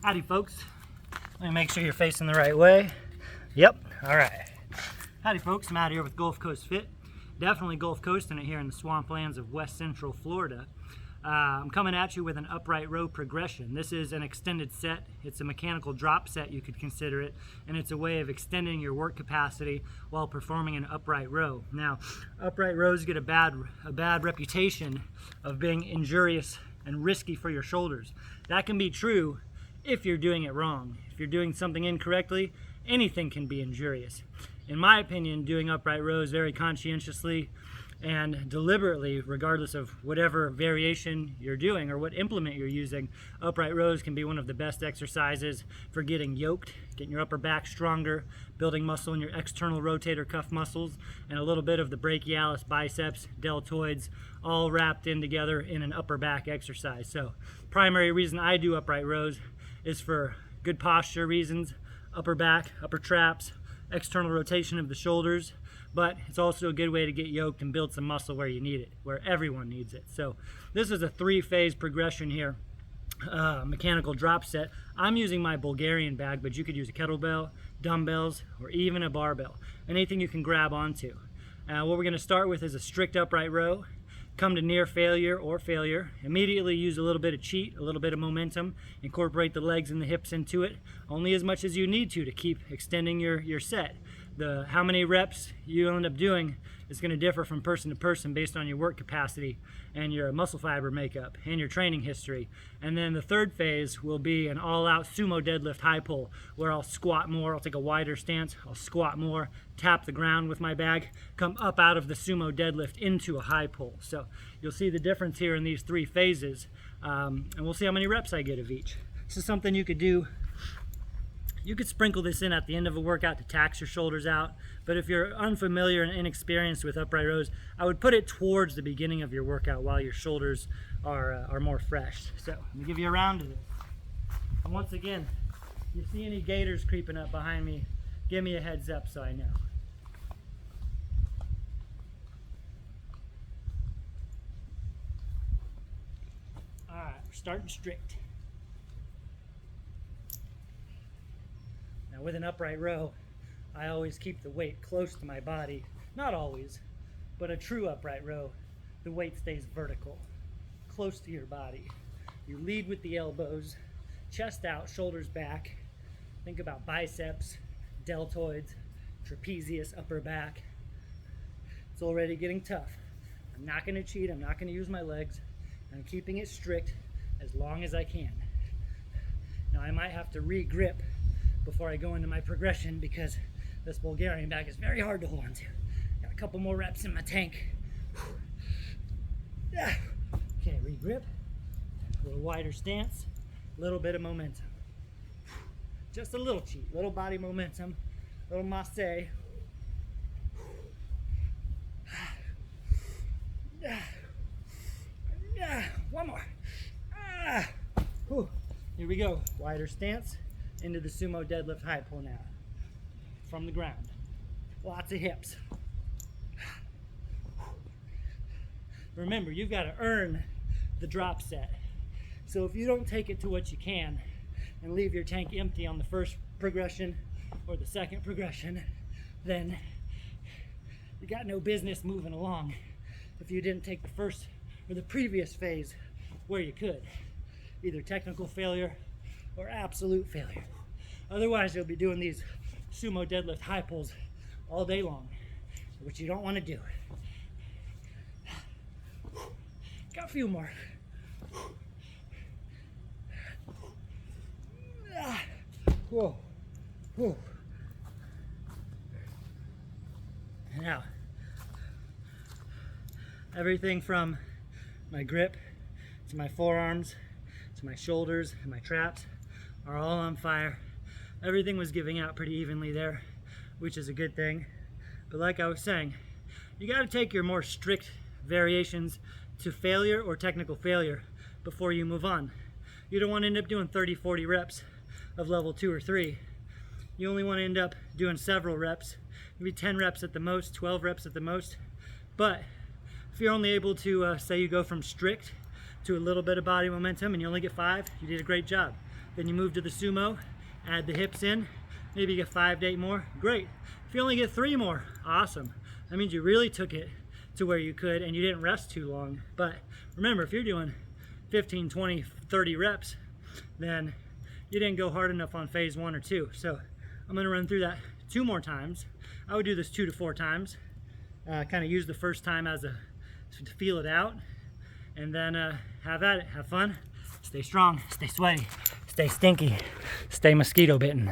Howdy folks. Let me make sure you're facing the right way. Yep, all right. Howdy folks, I'm out here with Gulf Coast Fit. Definitely Gulf Coasting it here in the swamplands of West Central Florida. I'm coming at you with an upright row progression. This is an extended set. It's a mechanical drop set, you could consider it, and it's a way of extending your work capacity while performing an upright row. Now, upright rows get a bad reputation of being injurious and risky for your shoulders. That can be true if you're doing it wrong. If you're doing something incorrectly, anything can be injurious. In my opinion, doing upright rows very conscientiously and deliberately, regardless of whatever variation you're doing or what implement you're using, upright rows can be one of the best exercises for getting yoked, getting your upper back stronger, building muscle in your external rotator cuff muscles, and a little bit of the brachialis, biceps, deltoids, all wrapped in together in an upper back exercise. So, primary reason I do upright rows is for good posture reasons, upper back, upper traps, external rotation of the shoulders, but it's also a good way to get yoked and build some muscle where you need it, where everyone needs it. So this is a 3-phase progression here, mechanical drop set. I'm using my Bulgarian bag, but you could use a kettlebell, dumbbells, or even a barbell, anything you can grab onto. What we're going to start with is a strict upright row. Come to near failure or failure. Immediately use a little bit of cheat, a little bit of momentum. Incorporate the legs and the hips into it, only as much as you need to keep extending your set. How many reps you end up doing is going to differ from person to person based on your work capacity and your muscle fiber makeup and your training history. And then the third phase will be an all-out sumo deadlift high pull, where I'll squat more, I'll take a wider stance, I'll squat more, tap the ground with my bag, come up out of the sumo deadlift into a high pull. So you'll see the difference here in these 3 phases, and we'll see how many reps I get of each. This is something you could do. You could sprinkle this in at the end of a workout to tax your shoulders out, but if you're unfamiliar and inexperienced with upright rows, I would put it towards the beginning of your workout while your shoulders are more fresh. So let me give you a round of it. And once again, if you see any gators creeping up behind me, give me a heads up so I know. All right, we're starting strict. With an upright row, I always keep the weight close to my body. Not always, but a true upright row, the weight stays vertical, close to your body. You lead with the elbows, chest out, shoulders back. Think about biceps, deltoids, trapezius, upper back. It's already getting tough. I'm not going to cheat, I'm not going to use my legs. I'm keeping it strict as long as I can. Now I might have to re-grip before I go into my progression because this Bulgarian bag is very hard to hold on to. Got a couple more reps in my tank. Okay, re-grip, a little wider stance, a little bit of momentum. Just a little cheat, little body momentum, little masse. One more. Here we go, wider stance. Into the sumo deadlift high pull now. From the ground. Lots of hips. Remember, you've got to earn the drop set. So if you don't take it to what you can and leave your tank empty on the first progression or the second progression, then you got no business moving along if you didn't take the first or the previous phase where you could. Either technical failure or absolute failure. Otherwise, you'll be doing these sumo deadlift high pulls all day long, which you don't want to do. Got a few more. Whoa. Whoa. Now, everything from my grip to my forearms to my shoulders and my traps are all on fire. Everything was giving out pretty evenly there, which is a good thing. But like I was saying, you got to take your more strict variations to failure or technical failure before you move on. You don't want to end up doing 30-40 reps of level 2 or 3. You only want to end up doing several reps, maybe 10 reps at the most, 12 reps at the most. But if you're only able to, say you go from strict to a little bit of body momentum and you only get 5, you did a great job. Then you move to the sumo, add the hips in, maybe you get 5 to 8 more, great. If you only get 3 more, awesome. That means you really took it to where you could and you didn't rest too long. But remember, if you're doing 15, 20, 30 reps, then you didn't go hard enough on phase 1 or 2. So I'm gonna run through that 2 more times. I would do this 2 to 4 times. Kind of use the first time as to feel it out, and then have at it, have fun, stay strong, stay sweaty, stay stinky, stay mosquito bitten.